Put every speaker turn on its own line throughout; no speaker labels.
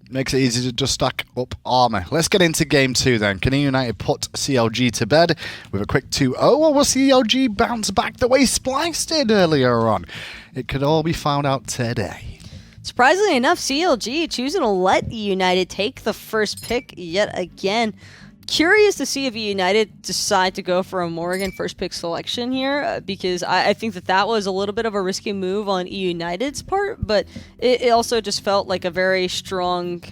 Makes it easy to just stack up armor. Let's get into game 2 then. Can eUnited put CLG to bed with a quick 2-0, or will CLG bounce back the way Splice did earlier on? It could all be found out today.
Surprisingly enough, CLG choosing to let eUnited take the first pick yet again. Curious to see if eUnited decide to go for a Morgan first pick selection here, because I think that was a little bit of a risky move on eUnited's part, but it also just felt like a very strong...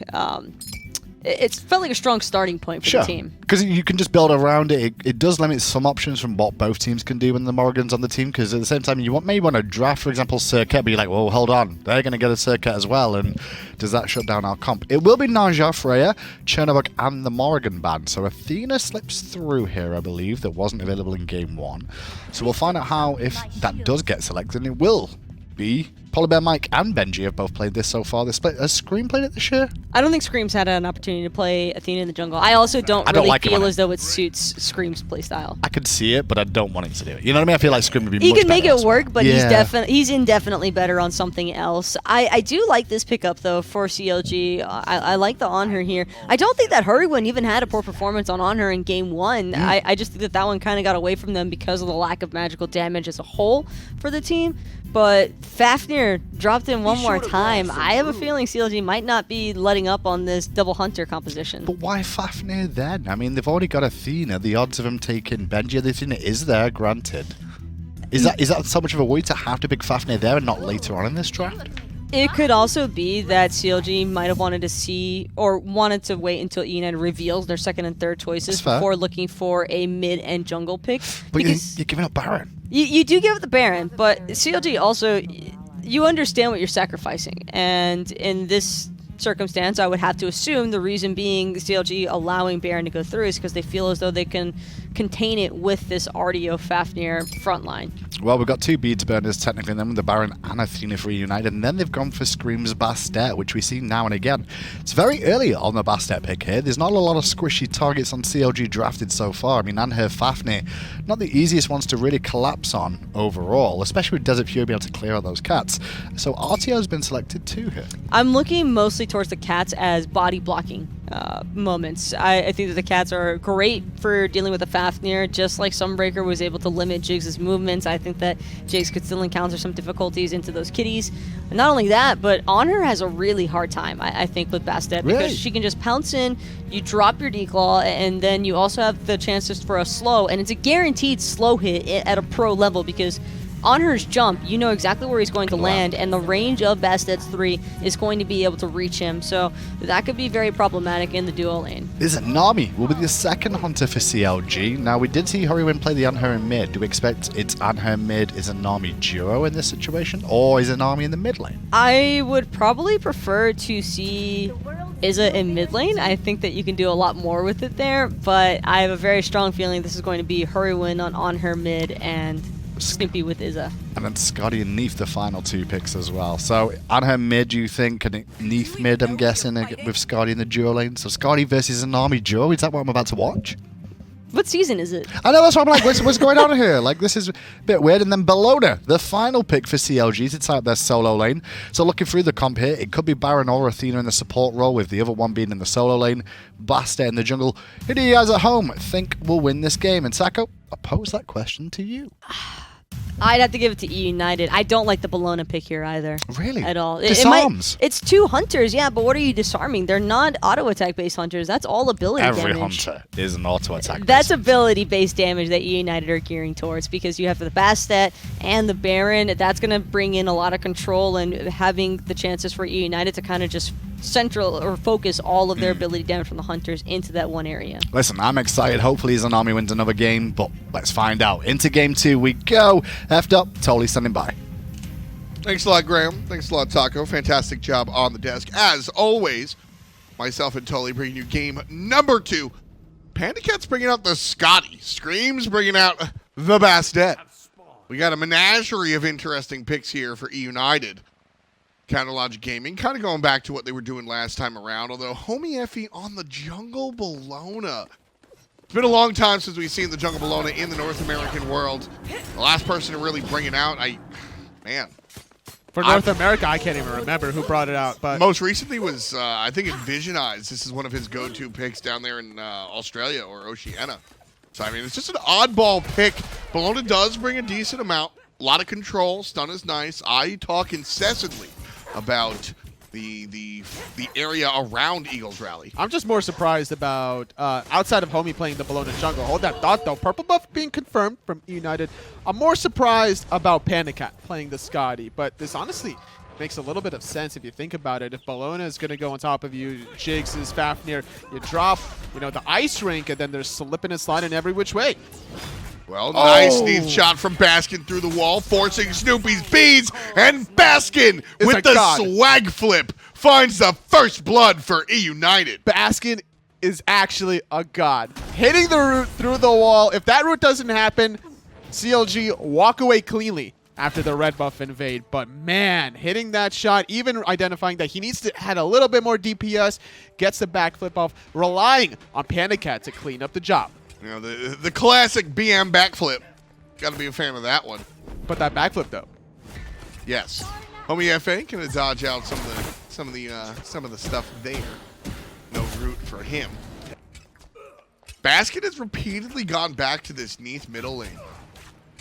It felt like a strong starting point for the team.
Because you can just build around it. It does limit some options from what both teams can do when the Morgan's on the team, because at the same time, you maybe want to draft, for example, Circuit, but you're like, well, hold on, they're going to get a Circuit as well, and does that shut down our comp? It will be Naja, Freya, Chernobog, and the Morgan ban, so Athena slips through here, I believe, that wasn't available in game 1. So we'll find out how, if that does get selected, and it will be... PolarBearMike and Benji have both played this so far. Has Scream played it this year?
I don't think Scream's had an opportunity to play Athena in the jungle. I also don't really feel as though it suits Scream's playstyle.
I could see it, but I don't want him to do it. You know what I mean? I feel like Scream would be
He
much
can make
better
it work, but he's indefinitely better on something else. I do like this pickup, though, for CLG. I like the Anhur here. I don't think that Hurriwind even had a poor performance on Anhur in game 1. I just think that one kind of got away from them because of the lack of magical damage as a whole for the team. But Fafnir dropped in one more time. I have a feeling CLG might not be letting up on this double hunter composition.
But why Fafnir then? I mean, they've already got Athena. The odds of him taking Benji and Athena is there, granted. Is that so much of a worry to have to pick Fafnir there and not later on in this draft?
It could also be that CLG might have wanted to see, or wanted to wait until eUnited reveals their second and third choices before looking for a mid and jungle pick.
But you're giving up Baron.
You do give up the Baron, but CLG also, you understand what you're sacrificing. And in this circumstance, I would have to assume the reason being CLG allowing Baron to go through is because they feel as though they can contain it with this Artio Fafnir front line.
Well, we've got 2 beads burners technically, and then with the Baron and Athena for eUnited, and then they've gone for Scream's Bastet, which we see now and again. It's very early on the Bastet pick here. There's not a lot of squishy targets on CLG drafted so far. I mean, Anhur, Fafnir, not the easiest ones to really collapse on overall, especially with Desert Fury being able to clear out those cats. So Artio's been selected too here.
I'm looking mostly towards the cats as body blocking moments. I think that the cats are great for dealing with the Fafnir, just like Sunbreaker was able to limit Jigz' movements. I think that Jigz could still encounter some difficulties into those kitties. And not only that, but Anhur has a really hard time, I think, with Bastet, because she can just pounce in, you drop your declaw, and then you also have the chances for a slow, and it's a guaranteed slow hit at a pro level, because Anhur's jump, you know exactly where he's going to land, and the range of Bastet's 3 is going to be able to reach him, so that could be very problematic in the duo lane.
Izanami will be the second hunter for CLG. Now, we did see Hurriwind play the Anhur in mid. Do we expect it's Anhur mid, Izanami duo in this situation, or Izanami in the mid lane? I
would probably prefer to see Iza in mid lane. I think that you can do a lot more with it there, but I have a very strong feeling this is going to be Hurriwind on Anhur mid and Snoopy with Iza.
And then Skadi and Neith, the final 2 picks as well. So Anhur mid, you think, and Neith mid, I'm guessing, with Skadi in the duo lane. So Skadi versus Izanami duo, is that what I'm about to watch?
What season is it?
I know, that's what I'm like, what's going on here? Like, this is a bit weird. And then Bellona, the final pick for CLG to type their solo lane. So looking through the comp here, it could be Baron or Athena in the support role, with the other one being in the solo lane, Bastet in the jungle. Who do you guys at home think will win this game? And Sako, I pose that question to you.
I'd have to give it to eUnited. I don't like the Bellona pick here either.
Really?
At all.
Disarms.
It's 2 hunters, yeah, but what are you disarming? They're not auto-attack based hunters. That's all ability damage.
Every hunter is an auto-attack.
That's ability-based damage that eUnited are gearing towards, because you have the Bastet and the Baron. That's going to bring in a lot of control, and having the chances for eUnited to kind of just central or focus all of their ability damage from the hunters into that one area.
Listen, I'm excited. Hopefully Izanami wins another game, but let's find out. Into game 2 we go. Effed up, totally standing by.
Thanks a lot, Graham. Thanks a lot, Taco. Fantastic job on the desk. As always, myself and Tully bringing you game number 2. PandaCat's bringing out the Skadi. Scream's bringing out the Bastet. We got a menagerie of interesting picks here for eUnited. Counterlogic Gaming, kind of going back to what they were doing last time around, although Homiefe on the Jungle Bellona. It's been a long time since we've seen the Jungle Bellona in the North American world. The last person to really bring it out,
For North America, I can't even remember who brought it out. But
most recently was, I think, Envisionize. This is one of his go-to picks down there in Australia or Oceania. So, I mean, it's just an oddball pick. Bellona does bring a decent amount. A lot of control. Stun is nice. I talk incessantly about the area around Eagles Rally.
I'm just more surprised about, outside of Homie playing the Bellona jungle. Hold that thought, though. Purple buff being confirmed from eUnited. I'm more surprised about PandaCat playing the Skadi, but this honestly makes a little bit of sense if you think about it. If Bellona is going to go on top of you, Jigz is Fafnir, you drop, you know, the ice rink, and then there's slipping and sliding every which way.
Well, nice Neith shot from Baskin through the wall, forcing Snoopy's beads, and Baskin with the swag flip finds the first blood for eUnited.
Baskin is actually a god. Hitting the root through the wall. If that root doesn't happen, CLG walk away cleanly after the red buff invade. But man, hitting that shot, even identifying that he needs to add a little bit more DPS, gets the backflip off, relying on PandaCat to clean up the job.
You know, the classic BM backflip. Got to be a fan of that one.
But that backflip, though.
Yes. Homiefe can dodge out some of the stuff there. No root for him. Basket has repeatedly gone back to this Neith middle lane.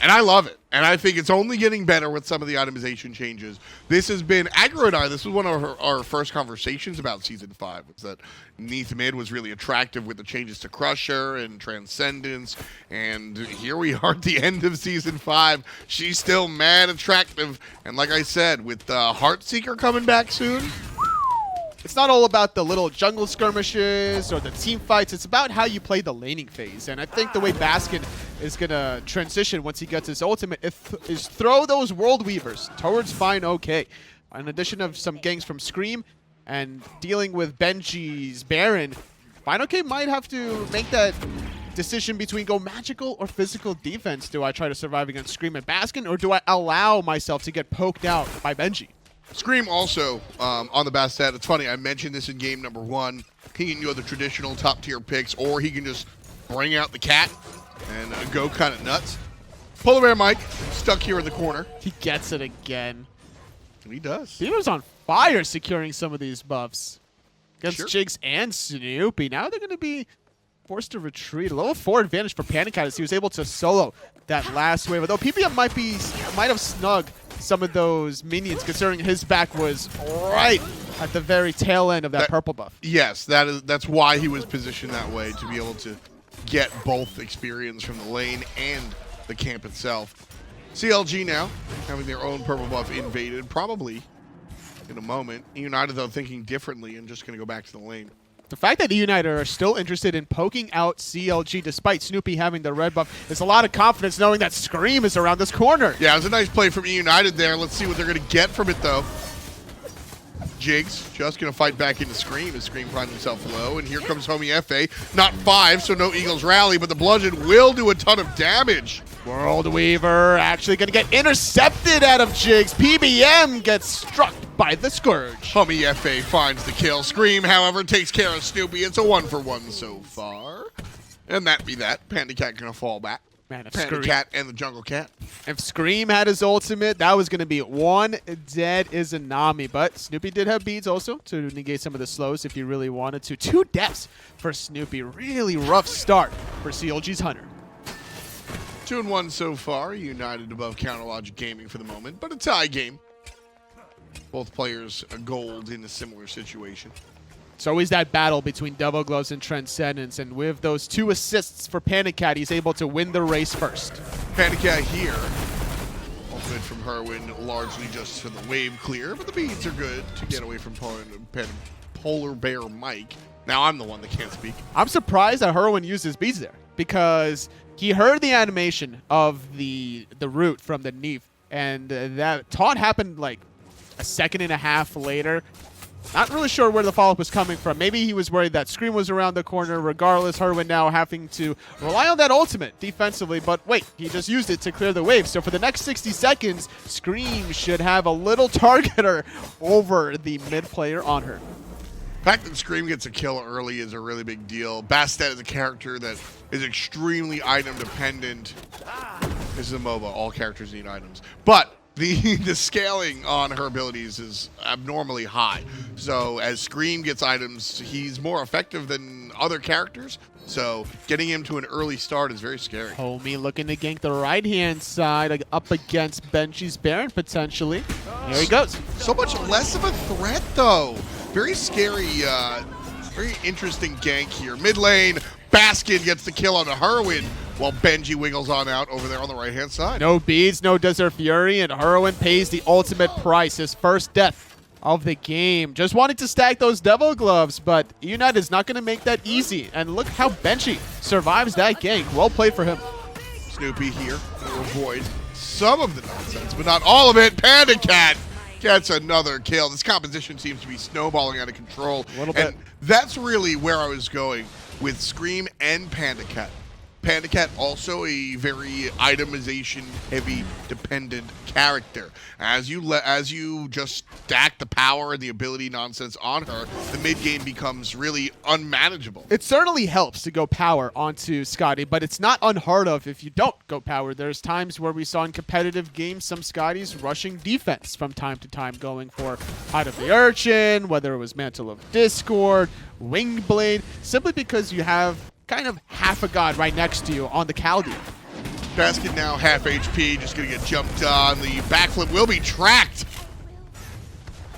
And I love it. And I think it's only getting better with some of the itemization changes. This has been, Aggro and I, this was one of our first conversations about Season 5, was that Neith mid was really attractive with the changes to Crusher and Transcendence. And here we are at the end of Season 5. She's still mad attractive. And like I said, with Heartseeker coming back soon,
it's not all about the little jungle skirmishes or the team fights. It's about how you play the laning phase. And I think the way Baskin is going to transition once he gets his ultimate is throw those World Weavers towards fineokay. In addition of some ganks from Scream and dealing with Benji's Baron, fineokay might have to make that decision between go magical or physical defense. Do I try to survive against Scream and Baskin, or do I allow myself to get poked out by Benji?
Scream also on the Bastet. It's funny, I mentioned this in game number 1. He can go the traditional top tier picks, or he can just bring out the cat and go kind of nuts. PolarBearMike stuck here in the corner.
He gets it again.
He does.
He was on fire securing some of these buffs against Jigz and Snoopy. Now they're going to be forced to retreat. A level 4 advantage for PandaCat as he was able to solo that last wave. Although PPM might have snugged some of those minions, considering his back was right at the very tail end of that purple buff.
Yes, that's why he was positioned that way, to be able to get both experience from the lane and the camp itself. CLG now having their own purple buff invaded, probably in a moment. eUnited, though, thinking differently and just going to go back to the lane.
The fact that eUnited are still interested in poking out CLG despite Snoopy having the red buff is a lot of confidence, knowing that Scream is around this corner.
Yeah, it was a nice play from eUnited there. Let's see what they're going to get from it, though. Jigz just going to fight back into Scream as Scream finds himself low. And here comes Homiefe. Not 5, so no Eagles rally, but the bludgeon will do a ton of damage.
World Weaver actually going to get intercepted out of Jigz. PBM gets struck by the Scourge.
Homiefe finds the kill. Scream, however, takes care of Snoopy. It's a 1-for-1 so far. And that be that. PandaCat going to fall back.
Man, if
PandaCat and the Jungle Cat.
If Scream had his ultimate, that was going to be one dead Izanami. But Snoopy did have beads also to negate some of the slows if you really wanted to. 2 deaths for Snoopy. Really rough start for CLG's Hunter.
2-1 so far. United above Counterlogic Gaming for the moment, but a tie game. Both players a gold in a similar situation.
It's always that battle between Double Gloves and Transcendence, and with those 2 assists for PandaCat, he's able to win the race first.
PandaCat here. All good from Hurriwind, largely just for the wave clear, but the beads are good to get away from PolarBearMike. Now I'm the one that can't speak.
I'm surprised that Hurriwind used his beads there, because he heard the animation of the root from the Neith, and that taunt happened like a second and a half later. Not really sure where the follow-up was coming from. Maybe he was worried that Scream was around the corner. Regardless, Hurriwind now having to rely on that ultimate defensively. But wait, he just used it to clear the wave. So for the next 60 seconds, Scream should have a little targeter over the mid player Anhur.
The fact that Scream gets a kill early is a really big deal. Bastet is a character that is extremely item dependent. This is a MOBA. All characters need items. But the scaling on her abilities is abnormally high. So as Scream gets items, he's more effective than other characters. So getting him to an early start is very scary.
Homie looking to gank the right-hand side, like, up against Benji's Baron, potentially. Here he goes.
So much less of a threat, though. Very scary, very interesting gank here. Mid lane, Baskin gets the kill on the Hurriwind, while Benji wiggles on out over there on the right-hand side.
No beads, no Desert Fury, and Hurriwind pays the ultimate price, his first death of the game. Just wanted to stack those Devil Gloves, but eUnited is not going to make that easy. And look how Benji survives that gank. Well played for him.
Snoopy here to avoid some of the nonsense, but not all of it. PandaCat gets another kill. This composition seems to be snowballing out of control.
A little bit.
And that's really where I was going with Scream and PandaCat. PandaCat also a very itemization heavy dependent character. As you just stack the power and the ability nonsense on her, the mid game becomes really unmanageable.
It certainly helps to go power onto Skadi, but it's not unheard of if you don't go power. There's times where we saw in competitive games some Skadis rushing defense from time to time, going for Height of the Urchin, whether it was Mantle of Discord, Winged Blade, simply because you have kind of half a god right next to you on the Chaldean.
Basket now half HP, just gonna get jumped on. The backflip will be tracked.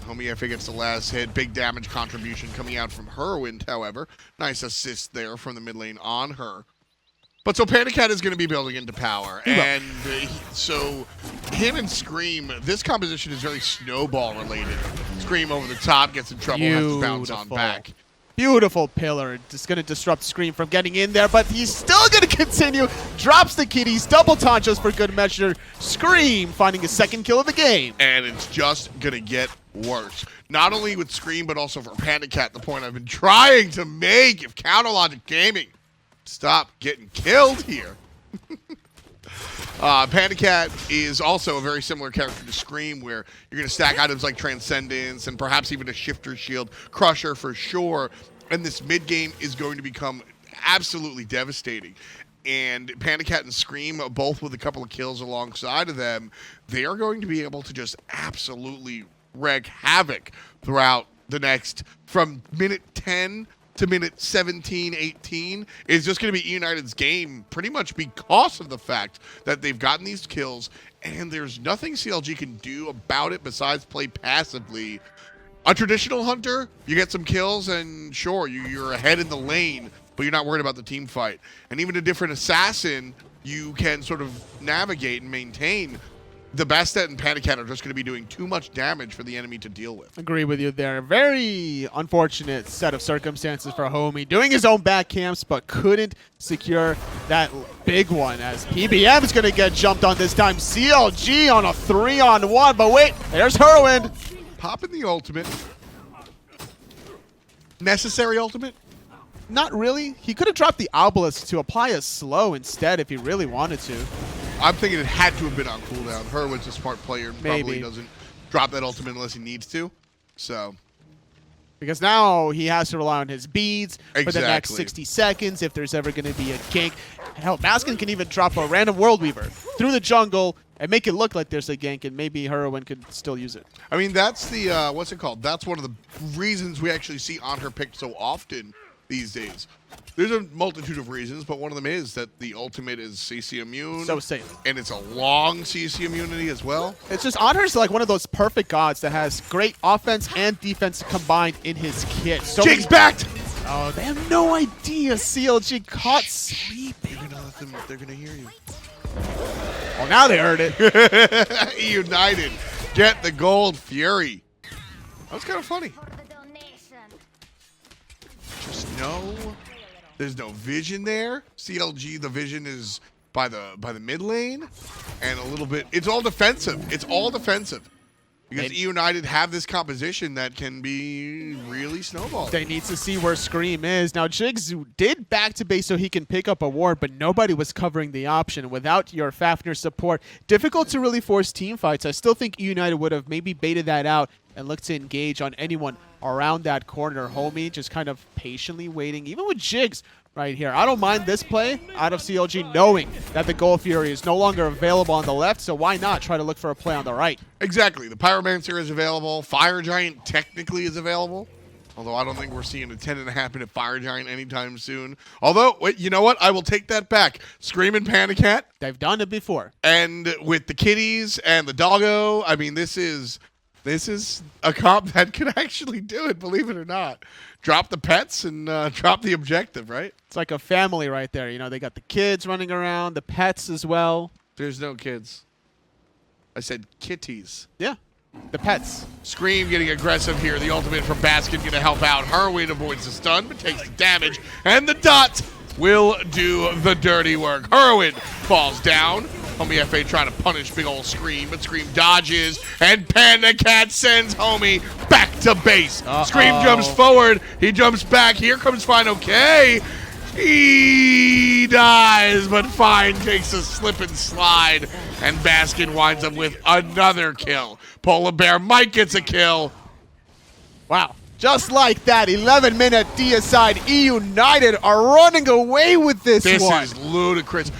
Homiefe gets the last hit. Big damage contribution coming out from Hurriwind, however. Nice assist there from the mid lane on her. But so PandaCat is going to be building into power. And so him and Scream, this composition is very snowball related. Scream over the top, gets in trouble, has to bounce on back.
Beautiful pillar. Just going to disrupt Scream from getting in there, but he's still going to continue. Drops the kitties, double taunt for good measure. Scream finding his second kill of the game.
And it's just going to get worse. Not only with Scream, but also for PandaCat, the point I've been trying to make. If Counterlogic Gaming stop getting killed here. PandaCat is also a very similar character to Scream, where you're going to stack items like Transcendence and perhaps even a Shifter Shield, Crusher for sure, and this mid-game is going to become absolutely devastating. And PandaCat and Scream, both with a couple of kills alongside of them, they are going to be able to just absolutely wreak havoc throughout the next, from minute 10 to minute 17, 18, is just going to be eUnited's game pretty much because of the fact that they've gotten these kills and there's nothing CLG can do about it besides play passively. A traditional hunter, you get some kills and sure, you're ahead in the lane, but you're not worried about the team fight. And even a different assassin, you can sort of navigate and maintain. The Bastet and PandaCat are just going to be doing too much damage for the enemy to deal with.
Agree with you there. Very unfortunate set of circumstances for Homie. Doing his own back camps, but couldn't secure that big one as PBM is going to get jumped on this time. CLG on a 3-on-1, but wait, there's Hurriwind.
Popping the ultimate. Necessary ultimate?
Not really. He could have dropped the Obelisk to apply a slow instead if he really wanted to.
I'm thinking it had to have been on cooldown. Hurriwind's a smart player.
Maybe.
Probably doesn't drop that ultimate unless he needs to. So,
because now he has to rely on his beads for the next
Exactly.
60 seconds if there's ever going to be a gank. Hell, Baskin can even drop a random World Weaver through the jungle and make it look like there's a gank, and maybe Hurriwind could still use it.
I mean, that's the, what's it called? That's one of the reasons we actually see Anhur picked so often these days. There's a multitude of reasons, but one of them is that the ultimate is CC immune.
So safe.
And it's a long CC immunity as well.
It's just Anhur's like one of those perfect gods that has great offense and defense combined in his kit. So
Jigz backed!
Oh, they have no idea CLG caught sleeping.
You're gonna let them, they're gonna hear you.
Oh, now they heard it.
eUnited, get the gold fury. That was kind of funny. Just there's no vision there. CLG, the vision is by the mid lane, and a little bit. It's all defensive. It's all defensive because eUnited have this composition that can be really snowballed.
They need to see where Scream is. Now, Jigz did back to base so he can pick up a ward, but nobody was covering the option. Without your Fafnir support, difficult to really force team fights. I still think eUnited would have maybe baited that out and looked to engage on anyone around that corner. Homie just kind of patiently waiting. Even with Jigz right here. I don't mind this play out of CLG knowing that the Gold Fury is no longer available on the left, so why not try to look for a play on the right?
Exactly. The Pyromancer is available. Fire Giant technically is available. Although I don't think we're seeing a 10.5-minute Fire Giant anytime soon. Although, wait, you know what? I will take that back. Scream and PandaCat.
They've done it before.
And with the kitties and the doggo, I mean, this is a comp that could actually do it, believe it or not. Drop the pets and drop the objective, right?
It's like a family right there. You know, they got the kids running around, the pets as well.
There's no kids. I said kitties.
Yeah, the pets.
Scream getting aggressive here. The ultimate from Baskin going to help out. Hurriwind avoids the stun, but takes the damage. And the dot will do the dirty work. Hurriwind falls down. Homiefe trying to punish big old Scream, but Scream dodges, and PandaCat sends Homie back to base. Scream jumps forward. He jumps back. Here comes fineokay. He dies, but Fine takes a slip and slide, and Baskin winds up with another kill. PolarBearMike gets a kill.
Wow. Just like that, 11-minute deicide, eUnited are running away with this one.
This is ludicrous.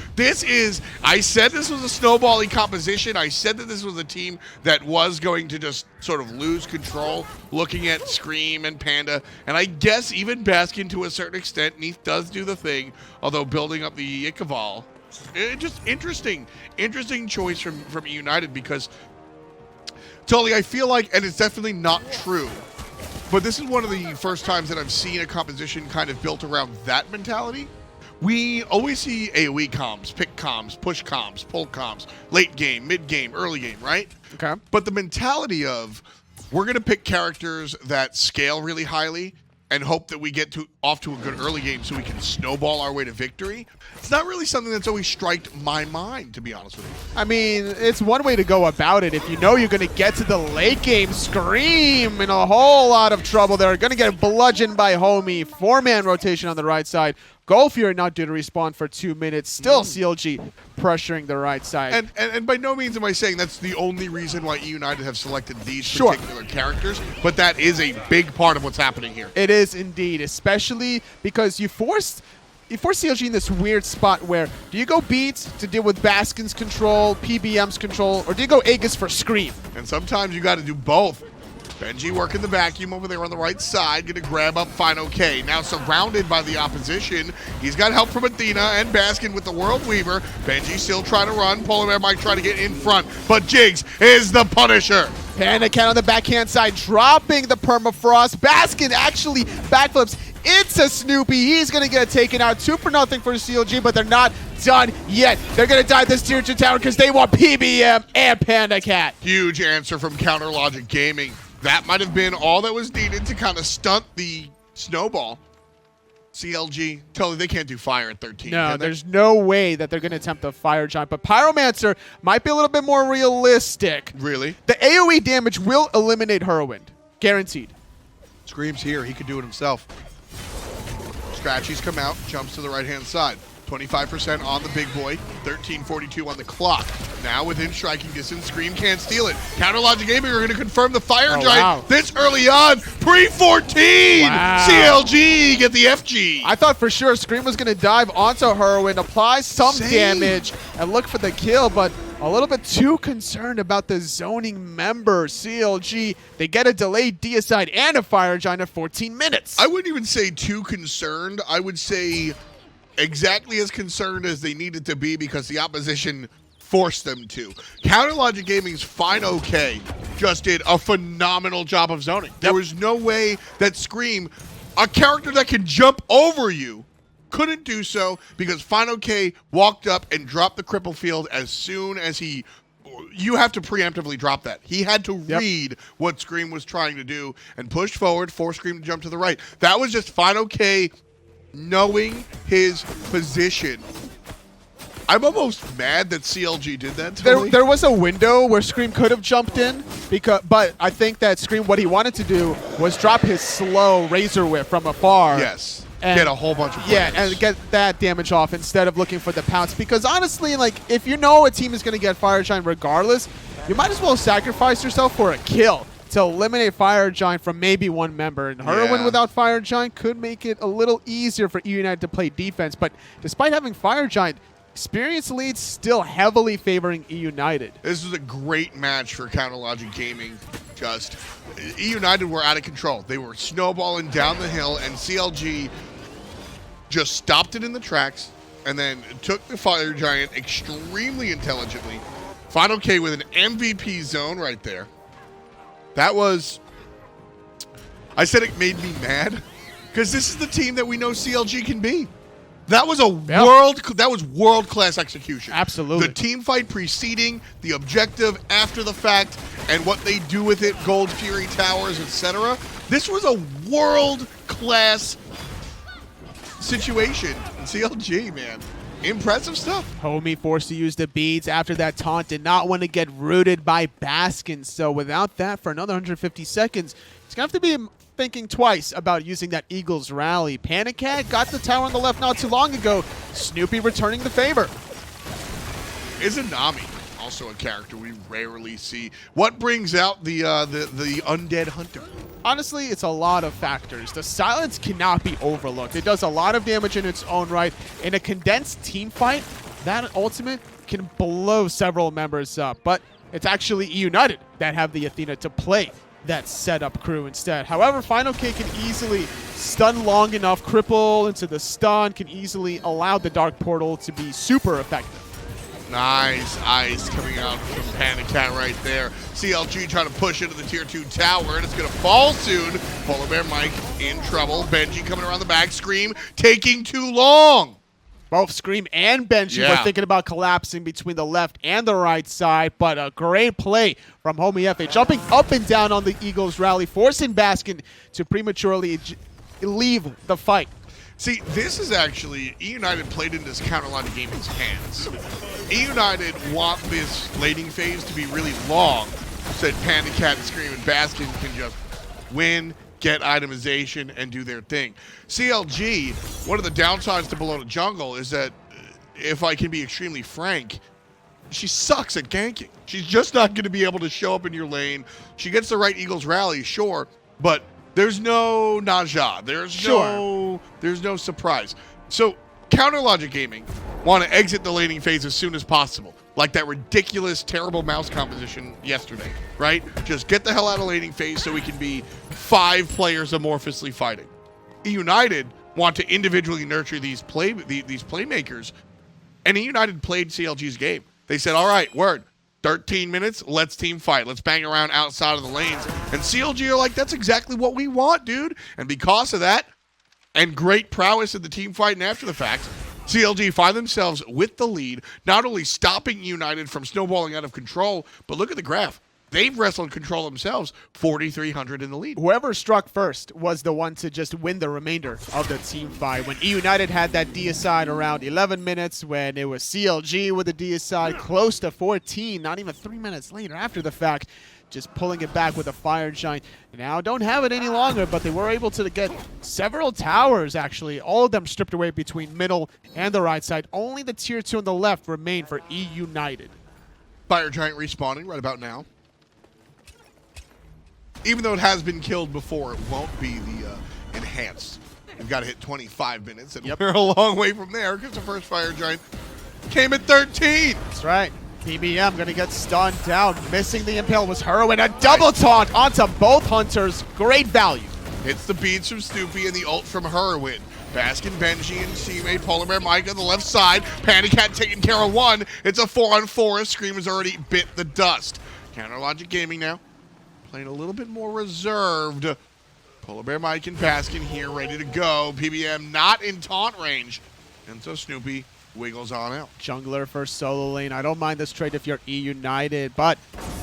I said this was a snowbally composition. I said that this was a team that was going to just sort of lose control looking at Scream and Panda. And I guess even Baskin to a certain extent. Neith does do the thing, although building up the Ikaval. Just interesting choice from eUnited because, totally, I feel like, and it's definitely not true, but this is one of the first times that I've seen a composition kind of built around that mentality. We always see AoE comms, pick comms, push comms, pull comms, late game, mid game, early game, right?
Okay.
But the mentality of we're going to pick characters that scale really highly and hope that we get off to a good early game so we can snowball our way to victory, it's not really something that's always striked my mind, to be honest with you.
I mean, it's one way to go about it. If you know you're going to get to the late game, Scream in a whole lot of trouble. They're going to get bludgeoned by Homie. 4-man rotation on the right side. Gold Fury not due to respawn for 2 minutes. Still CLG pressuring the right side.
And by no means am I saying that's the only reason why eUnited have selected these particular characters, but that is a big part of what's happening here.
It is indeed, especially because you force CLG in this weird spot where do you go Beats to deal with Baskin's control, PBM's control, or do you go Aegis for Scream?
And sometimes you got to do both. Benji working the vacuum over there on the right side, going to grab up fineokay. Now surrounded by the opposition. He's got help from Athena and Baskin with the World Weaver. Benji still trying to run. PolarBearMike trying to get in front, but Jigz is the Punisher.
PandaCat on the backhand side, dropping the permafrost. Baskin actually backflips. It's a Snoopy. He's going to get taken out. 2-0 for CLG, but they're not done yet. They're going to die this tier 2 tower because they want PBM and PandaCat.
Huge answer from Counter Logic Gaming. That might have been all that was needed to kind of stunt the snowball. CLG, totally, they can't do fire at 13.
No, there's no way that they're going to attempt the Fire Giant. But Pyromancer might be a little bit more realistic.
Really?
The AoE damage will eliminate Hurriwind. Guaranteed.
Scream's here. He could do it himself. Scratchies come out, jumps to the right-hand side. 25% on the big boy, 13:42 on the clock. Now within striking distance, Scream can't steal it. Counter Logic Gaming are going to confirm the Fire Giant this early on. Pre-14!
Wow.
CLG get the FG.
I thought for sure Scream was going to dive onto Hurriwind, apply some damage, and look for the kill, but a little bit too concerned about the zoning member. CLG, they get a delayed deicide and a Fire Giant at 14 minutes.
I wouldn't even say too concerned. I would say exactly as concerned as they needed to be because the opposition forced them to. Counter Logic Gaming's fineokay just did a phenomenal job of zoning. There was no way that Scream, a character that can jump over you, couldn't do so because fineokay walked up and dropped the cripple field as soon as you have to preemptively drop that. He had to read what Scream was trying to do and push forward, force Scream to jump to the right. That was just fineokay knowing his position. I'm almost mad that CLG did that to me.
There was a window where Scream could have jumped in, but I think that Scream, what he wanted to do was drop his slow Razor Whip from afar.
Yes.
And
get a whole bunch of players.
Yeah, and get that damage off instead of looking for the pounce. Because honestly, like, if you know a team is going to get Fire Giant regardless, you might as well sacrifice yourself for a kill. to eliminate Fire Giant from maybe one member. And Hurriwind without Fire Giant could make it a little easier for eUnited to play defense. But despite having Fire Giant, experience leads still heavily favoring eUnited.
This was a great match for Counterlogic Gaming. Just eUnited were out of control. They were snowballing down the hill, and CLG just stopped it in the tracks and then took the Fire Giant extremely intelligently. fineokay with an MVP zone right there. That was... I said it made me mad because this is the team that we know CLG can be. That was world-class execution.
Absolutely.
The team fight preceding, the objective after the fact, and what they do with it, Gold Fury Towers, etc. This was a world-class situation in CLG, man. Impressive stuff.
Homie forced to use the beads after that taunt. Did not want to get rooted by Baskin. So without that for another 150 seconds, it's going to have to be thinking twice about using that Eagles rally. PandaCat got the tower on the left not too long ago. Snoopy returning the favor.
Izanami, also a character we rarely see. What brings out the undead hunter?
Honestly, it's a lot of factors. The silence cannot be overlooked. It does a lot of damage in its own right. In a condensed team fight, that ultimate can blow several members up. But it's actually eUnited that have the Athena to play that setup crew instead. However, fineokay can easily stun long enough, cripple into the stun, can easily allow the Dark Portal to be super effective.
Nice ice coming out from PandaCat right there. CLG trying to push into the tier 2 tower, and it's going to fall soon. PolarBearMike in trouble. Benji coming around the back. Scream taking too long.
Both Scream and Benji were thinking about collapsing between the left and the right side, but a great play from Homiefe, jumping up and down on the Eagles rally, forcing Baskin to prematurely leave the fight.
See, this is actually, eUnited played into this Counterlogic Gaming's hands. eUnited want this laning phase to be really long, so that PandaCat and Scream and Baskin can just win, get itemization, and do their thing. CLG, one of the downsides to Bellona jungle is that, if I can be extremely frank, she sucks at ganking. She's just not going to be able to show up in your lane. She gets the right Eagles rally, sure, but there's no nausea. There's no surprise. So Counterlogic Gaming want to exit the laning phase as soon as possible. Like that ridiculous, terrible mouse composition yesterday, right? Just get the hell out of laning phase so we can be 5 players amorphously fighting. eUnited want to individually nurture these playmakers, and eUnited played CLG's game. They said, all right, word, 13 minutes, let's team fight. Let's bang around outside of the lanes. And CLG are like, that's exactly what we want, dude. And because of that, and great prowess in the team fight and after the fact, CLG find themselves with the lead, not only stopping eUnited from snowballing out of control, but look at the graph. They've wrestled control themselves, 4,300 in the lead.
Whoever struck first was the one to just win the remainder of the team fight. When eUnited had that deicide around 11 minutes, when it was CLG with the deicide close to 14, not even 3 minutes later after the fact, just pulling it back with a Fire Giant. Now don't have it any longer, but they were able to get several towers, actually. All of them stripped away between middle and the right side. Only the tier 2 on the left remain for eUnited.
Fire Giant respawning right about now. Even though it has been killed before, it won't be the enhanced. We've got to hit 25 minutes, and we're a long way from there because the first Fire Giant came at 13.
That's right. PBM going to get stunned down. Missing the impale was Hurriwind. A double taunt onto both hunters. Great value.
Hits the beads from Snoopy and the ult from Hurriwind. Baskin, Benji, and teammate PolarBearMike on the left side. PandaCat taking care of one. It's a 4-on-4 as Scream has already bit the dust. Counterlogic Gaming now. Playing a little bit more reserved. PolarBearMike and Baskin here ready to go. PBM not in taunt range. And so Snoopy wiggles on out.
Jungler for solo lane. I don't mind this trade if you're eUnited, but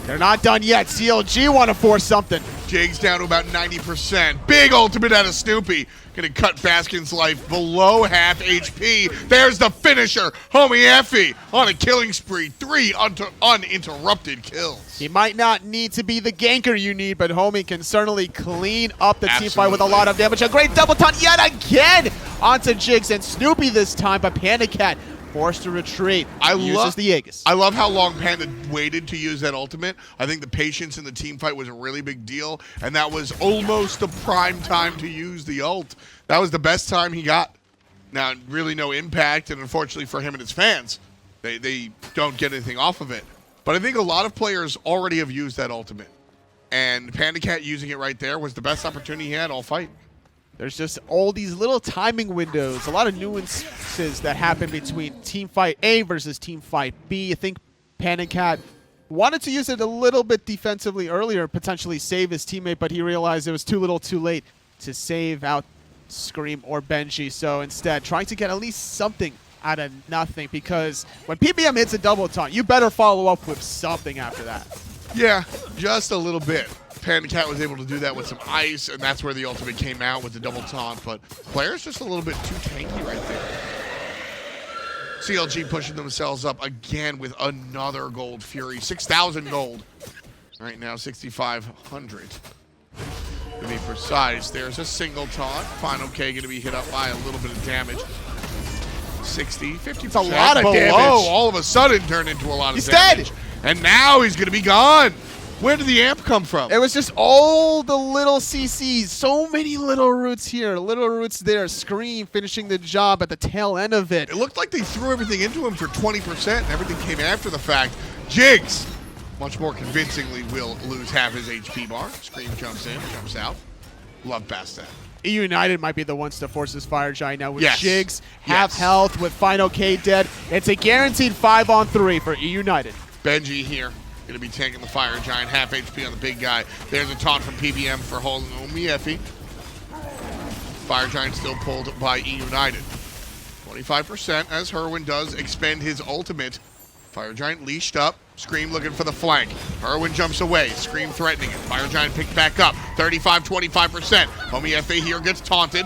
they're not done yet. CLG want to force something.
Jigz down to about 90%. Big ultimate out of Snoopy. Gonna cut Baskin's life below half HP. There's the finisher. Homiefe on a killing spree. 3 uninterrupted kills.
He might not need to be the ganker you need, but Homie can certainly clean up the team fight with a lot of damage. A great double taunt yet again onto Jigz and Snoopy this time, but PandaCat forced to retreat.
I
Uses the Jigz.
I love how long Panda waited to use that ultimate. I think the patience in the team fight was a really big deal, and that was almost the prime time to use the ult. That was the best time he got. Now, really no impact, and unfortunately for him and his fans, they don't get anything off of it. But I think a lot of players already have used that ultimate, and PandaCat using it right there was the best opportunity he had all fight.
There's just all these little timing windows, a lot of nuances that happen between team fight A versus team fight B. I think PandaCat wanted to use it a little bit defensively earlier, potentially save his teammate, but he realized it was too little too late to save out Scream or Benji. So instead, trying to get at least something out of nothing, because when PBM hits a double taunt, you better follow up with something after that.
Yeah, just a little bit. PandaCat was able to do that with some ice, and that's where the ultimate came out with the double taunt, but players just a little bit too tanky right there. CLG pushing themselves up again with another gold Fury. 6,000 gold. Right now, 6,500. To be precise, there's a single taunt. fineokay going to be hit up by a little bit of damage. 60, 50%.
It's a lot of
below,
damage.
all of a sudden turned into a lot of
He's
damage.
dead.
And now he's going to be gone. Where did the amp come from?
It was just all the little CCs. So many little roots here, little roots there. Scream finishing the job at the tail end of it.
It looked like they threw everything into him for 20%, and everything came after the fact. Jigz, much more convincingly, will lose half his HP bar. Scream jumps in, jumps out. Love Bastet.
eUnited might be the ones to force this Fire Giant now with
Yes.
Jigz, half
Yes.
health with fineokay dead. It's a guaranteed 5-on-3 for eUnited.
Benji here, going to be taking the Fire Giant, half HP on the big guy. There's a taunt from PBM for holding Homiefe. Fire Giant still pulled by eUnited. 25% as Hurriwind does expend his ultimate. Fire Giant leashed up. Scream looking for the flank. Hurriwind jumps away. Scream threatening it. Fire Giant picked back up. 35, 25%. Homiefe here gets taunted.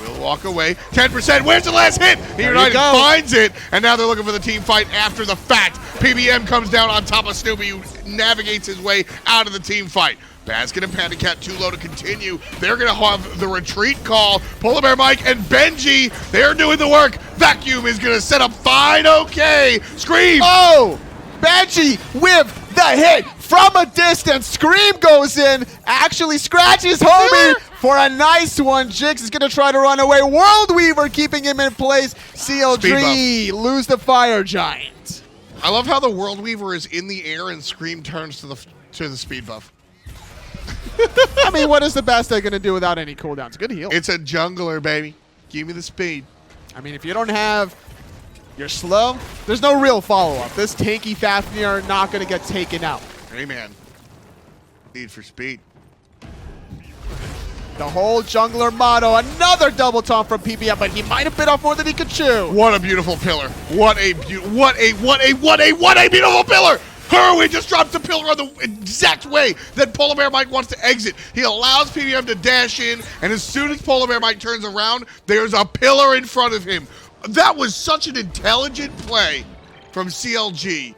Will walk away. 10%. Where's the last hit? eUnited finds it. And now they're looking for the team fight after the fact. PBM comes down on top of Snoopy, who navigates his way out of the team fight. Baskin and PandaCat too low to continue. They're going to have the retreat call. PolarBearMike and Benji, they're doing the work. Vacuum is going to set up fineokay. Scream!
Oh! Benji with the hit from a distance. Scream goes in, actually scratches Homie for a nice one. Jigz is going to try to run away. World Weaver keeping him in place. CLG lose the Fire Giant.
I love how the World Weaver is in the air and Scream turns to the speed buff.
I mean, what is the Bastet going to do without any cooldowns? Good heal.
It's a jungler, baby. Give me the speed.
I mean, if you don't have... You're slow, there's no real follow-up. This tanky Fafnir are not going to get taken out.
Hey, man. Need for speed.
The whole jungler motto. Another double taunt from PBM, but he might have bit off more than he could chew.
What a beautiful pillar. What a beautiful pillar. Hurriwind just drops the pillar on the exact way that PolarBearMike wants to exit. He allows PBM to dash in, and as soon as PolarBearMike turns around, there's a pillar in front of him. That was such an intelligent play from CLG.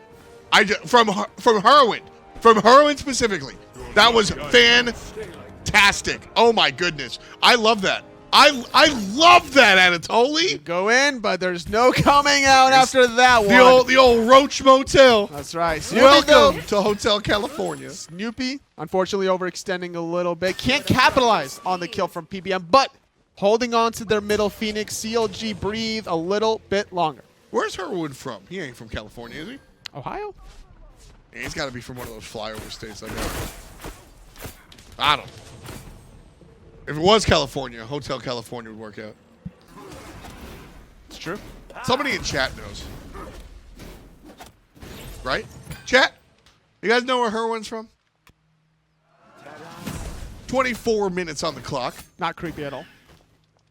From Hurriwind specifically. That was fantastic. Oh my goodness. I love that. I love that, Anatoly.
Go in, but there's no coming out after that one.
The old Roach Motel.
That's right. Snoopy,
Welcome
though.
to Hotel California.
Snoopy, unfortunately overextending a little bit. Can't capitalize on the kill from PBM, but holding on to their middle Phoenix. CLG breathe a little bit longer.
Where's Hurriwind from? He ain't from California, is he?
Ohio?
Yeah, he's got to be from one of those flyover states, I guess. I don't know. If it was California, Hotel California would work out.
It's true.
Somebody in chat knows. Right? Chat? You guys know where Hurriwind's from? 24 minutes on the clock.
Not creepy at all.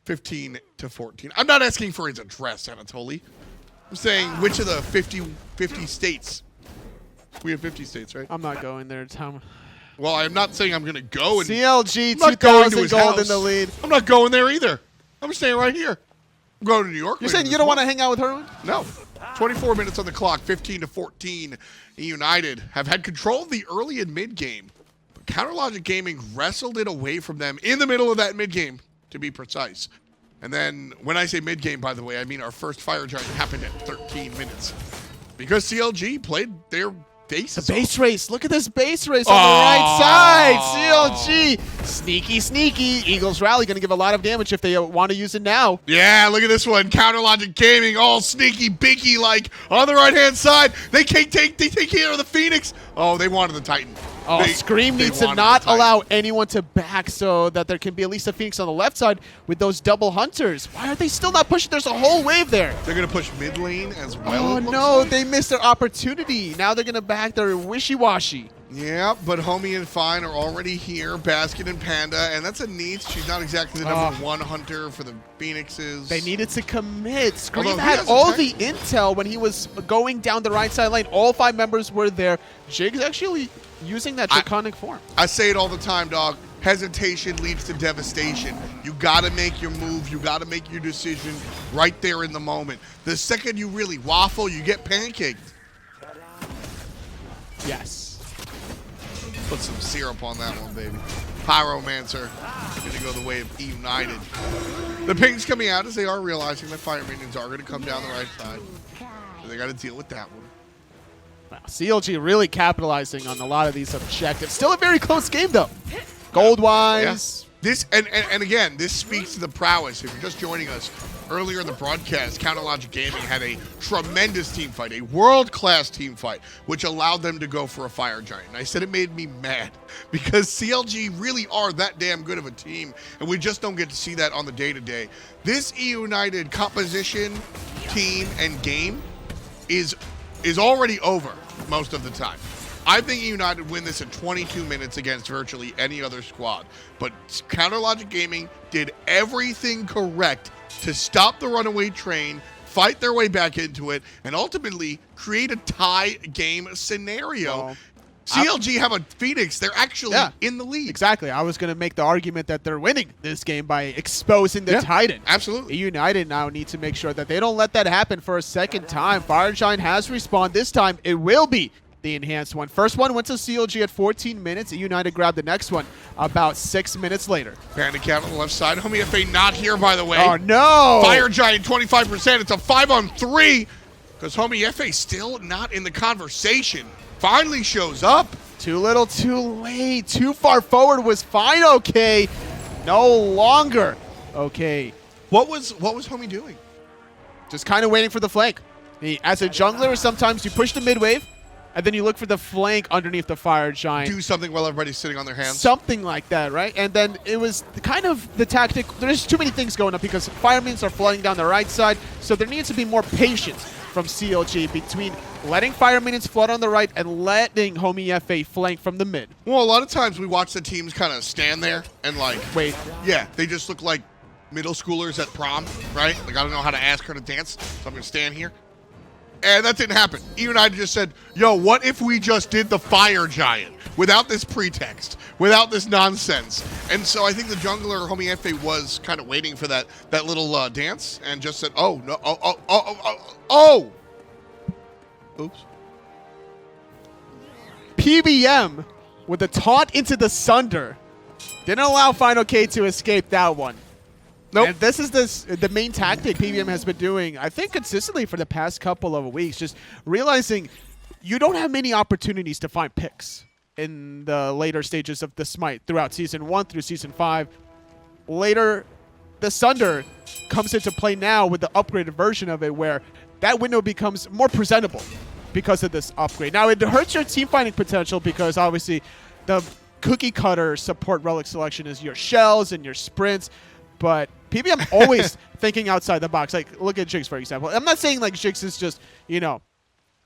15 to 14. I'm not asking for his address, Anatoly. I'm saying which of the 50 states. We have 50 states, right?
I'm not going there, Tom.
Well, I'm not saying I'm going to go and...
CLG,
I'm not going to
2,000
his
gold
house.
in the lead.
I'm not going there either. I'm staying right here. I'm going to New York.
You're saying you don't want to hang out with Hurriwind?
No. 24 minutes on the clock, 15 to 14. eUnited have had control of the early and mid game. But Counterlogic Gaming wrestled it away from them in the middle of that mid game, to be precise. And then when I say mid-game, by the way, I mean our first Fire Giant happened at 13 minutes. Because CLG played their bases.
The base race. Look at this base race on the right side. CLG. Sneaky, sneaky. Eagles Rally going to give a lot of damage if they want to use it now.
Yeah, look at this one. Counter Logic Gaming, all sneaky, binky like on the right-hand side. They take care of the Phoenix. Oh, they wanted the Titan.
Oh, Scream needs to not allow anyone to back so that there can be at least a Phoenix on the left side with those double hunters. Why are they still not pushing? There's a whole wave there.
They're going to push mid lane as well.
Oh, no, they missed their opportunity. Now they're going to back their wishy-washy.
Yeah, but Homie and Fine are already here, Baskin and Panda, and that's a Neith. She's not exactly the number one hunter for the Phoenixes.
They needed to commit. Scream
Although
had all the intel when he was going down the right side lane. All 5 members were there. Jigz actually using that draconic form.
I say it all the time, dog. Hesitation leads to devastation. You gotta make your move. You gotta make your decision right there in the moment. The second you really waffle, you get pancaked.
Yes.
Put some syrup on that one, baby. Pyromancer gonna go the way of eUnited. The ping's coming out as they are realizing that Fire Minions are gonna come down the right side. So they gotta deal with that one.
Wow, CLG really capitalizing on a lot of these objectives. Still a very close game, though. Gold-wise.
Yeah. This and again, this speaks to the prowess. If you're just joining us, earlier in the broadcast, Counter Logic Gaming had a tremendous team fight, a world-class team fight, which allowed them to go for a Fire Giant. And I said it made me mad because CLG really are that damn good of a team, and we just don't get to see that on the day-to-day. This eUnited composition, team, and game is already over most of the time. I think eUnited win this in 22 minutes against virtually any other squad. But Counter Logic Gaming did everything correct to stop the runaway train, fight their way back into it, and ultimately create a tie game scenario. Well, CLG have a Phoenix. They're actually in the lead.
Exactly. I was going to make the argument that they're winning this game by exposing the Titan.
Absolutely.
eUnited now need to make sure that they don't let that happen for a second time. Fire Giant has respawned. This time, it will be the enhanced one. First one went to CLG at 14 minutes. eUnited grabbed the next one about 6 minutes later.
PandaCat on the left side. Homiefe not here, by the way.
Oh, no.
Fire Giant 25%. It's a 5-on-3 because Homiefe still not in the conversation. Finally shows up.
Too little, too late. Too far forward was fineokay. No longer. Okay.
What was Homie doing?
Just kind of waiting for the flank. As a jungler, sometimes you push the mid wave, and then you look for the flank underneath the Fire Giant.
Do something while everybody's sitting on their hands.
Something like that, right? And then it was kind of the tactic. There's too many things going on because Fire Minions are flooding down the right side, so there needs to be more patience from CLG between letting Fire Minions flood on the right and letting Homiefe flank from the mid.
Well, a lot of times we watch the teams kind of stand there and like,
wait.
Yeah, they just look like middle schoolers at prom, right? Like, I don't know how to ask her to dance, so I'm going to stand here. And that didn't happen. eUnited just said, yo, what if we just did the Fire Giant without this pretext, without this nonsense? And so I think the jungler, Homiefe, was kind of waiting for that little dance and just said, oh, no, oh. Oops.
PBM with a taunt into the Sunder. Didn't allow fineokay to escape that one.
Nope.
And this is the main tactic PBM has been doing, I think, consistently for the past couple of weeks. Just realizing you don't have many opportunities to find picks in the later stages of the Smite throughout Season 1 through Season 5. Later, the Sunder comes into play now with the upgraded version of it where that window becomes more presentable because of this upgrade. Now, it hurts your team fighting potential because, obviously, the cookie cutter support relic selection is your shells and your sprints. But PBM always thinking outside the box. Like, look at Jigz, for example. I'm not saying, like, Jigz is just,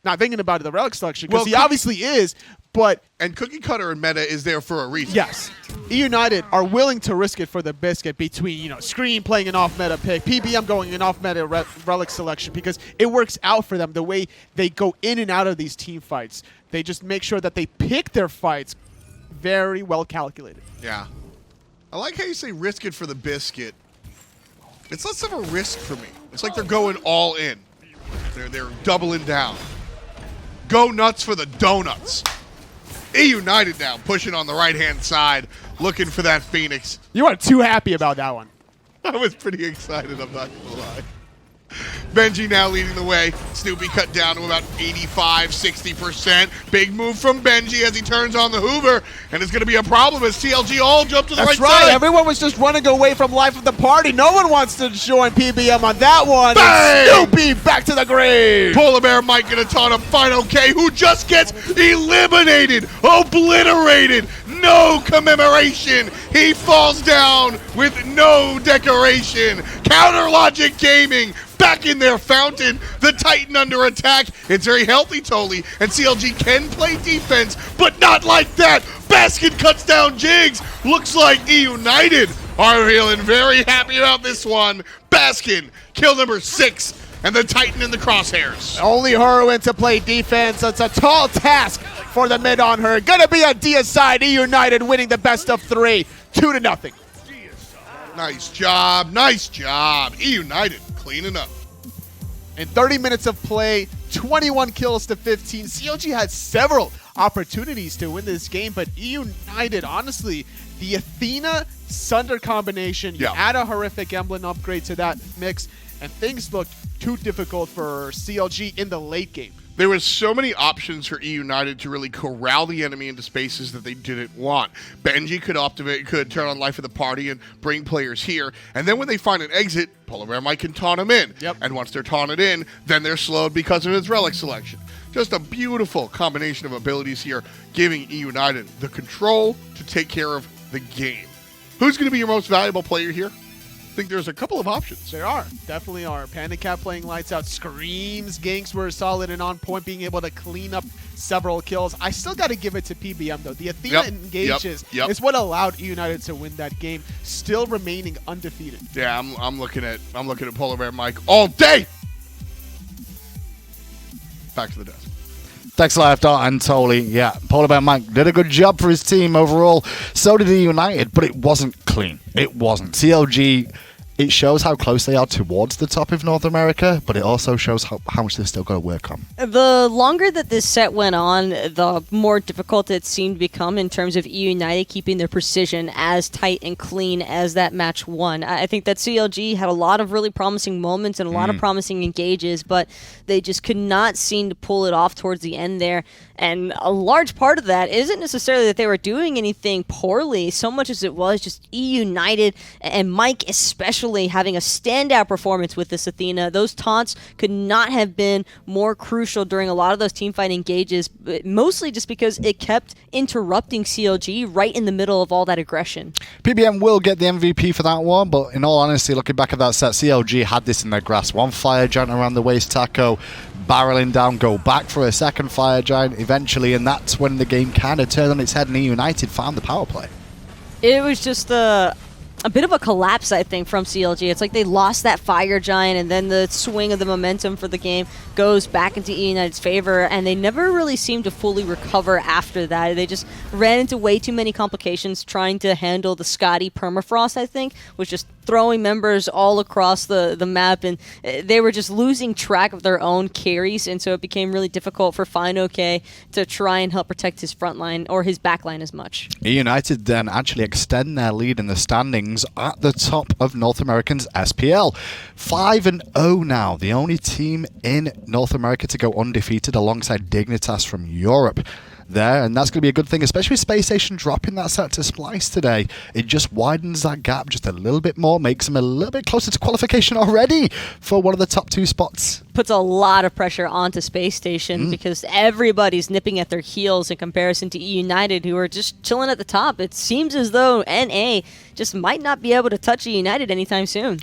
not thinking about the relic selection, because he obviously is, but...
And Cookie Cutter and meta is there for a reason.
Yes. eUnited are willing to risk it for the biscuit between, Scream playing an off-meta pick, PBM going an off-meta relic selection, because it works out for them the way they go in and out of these team fights. They just make sure that they pick their fights very well calculated.
Yeah. I like how you say risk it for the biscuit. It's less of a risk for me. It's like they're going all in. They're doubling down. Go nuts for the donuts. eUnited now pushing on the right-hand side, looking for that Phoenix.
You are too happy about that one.
I was pretty excited, I'm not going to lie. Benji now leading the way. Snoopy cut down to about 85, 60%. Big move from Benji as he turns on the Hoover, and it's going to be a problem as TLG all jump to the
That's
right
right.
side.
Everyone was just running away from life of the party. No one wants to join PBM on that one.
Bang!
Snoopy back to the grave.
PolarBearMike gonna taunt him fineokay, who just gets eliminated, obliterated, no commemoration. He falls down with no decoration. Counter Logic Gaming back in their fountain. The Titan under attack. It's very healthy, Toli, and CLG can play defense, but not like that. Baskin cuts down Jigz. Looks like eUnited are feeling very happy about this one. Baskin, kill number 6, and the Titan in the crosshairs.
Only Hurriwind to play defense. It's a tall task for the mid on her. Gonna be a deicide. eUnited winning the best of 3, 2-0.
Nice job, nice job. eUnited cleaning up.
In 30 minutes of play, 21 kills to 15. CLG had several opportunities to win this game, but eUnited, honestly, the Athena Sunder combination, you add a horrific emblem upgrade to that mix, and things looked too difficult for CLG in the late game.
There was so many options for eUnited to really corral the enemy into spaces that they didn't want. Benji could turn on life of the party and bring players here, and then when they find an exit, PolarBearMike can taunt them in. And once they're taunted in, then they're slowed because of his relic selection. Just a beautiful combination of abilities here, giving eUnited the control to take care of the game. Who's going to be your most valuable player here? I think there's a couple of options.
There are. Definitely are. PandaCat playing lights out. Screams ganks were solid and on point, being able to clean up several kills. I still got to give it to PBM, though. The Athena engages is what allowed eUnited to win that game, still remaining undefeated.
Yeah, I'm looking at PolarBearMike all day. Back to the desk.
Thanks a lot, and Toli. Yeah, PolarBearMike did a good job for his team overall. So did eUnited, but it wasn't clean. It wasn't. CLG, it shows how close they are towards the top of North America, but it also shows how much they've still got to work on.
The longer that this set went on, the more difficult it seemed to become in terms of eUnited keeping their precision as tight and clean as that match won. I think that CLG had a lot of really promising moments and a lot of promising engages, but they just could not seem to pull it off towards the end there. And a large part of that isn't necessarily that they were doing anything poorly, so much as it was just eUnited and Mike especially having a standout performance with this Athena. Those taunts could not have been more crucial during a lot of those teamfight engages, but mostly just because it kept interrupting CLG right in the middle of all that aggression.
PBM will get the MVP for that one, but in all honesty, looking back at that set, CLG had this in their grasp. One fire giant around the waist taco, barreling down, go back for a second fire giant eventually, and that's when the game kind of turned on its head and eUnited found the power play.
It was just a bit of a collapse, I think, from CLG. It's like they lost that fire giant, and then the swing of the momentum for the game goes back into eUnited's favor, and they never really seemed to fully recover after that. They just ran into way too many complications trying to handle the Skadi permafrost, I think, was just throwing members all across the map, and they were just losing track of their own carries, and so it became really difficult for fineokay to try and help protect his front line or his back line as much.
eUnited then actually extend their lead in the standings at the top of North American's SPL. 5-0 now, the only team in North America to go undefeated alongside Dignitas from Europe there, and that's going to be a good thing, especially with Space Station dropping that set to Splice today. It just widens that gap just a little bit more, makes them a little bit closer to qualification already for one of the top 2 spots.
Puts a lot of pressure onto Space Station because everybody's nipping at their heels in comparison to eUnited, who are just chilling at the top. It seems as though NA just might not be able to touch eUnited anytime soon.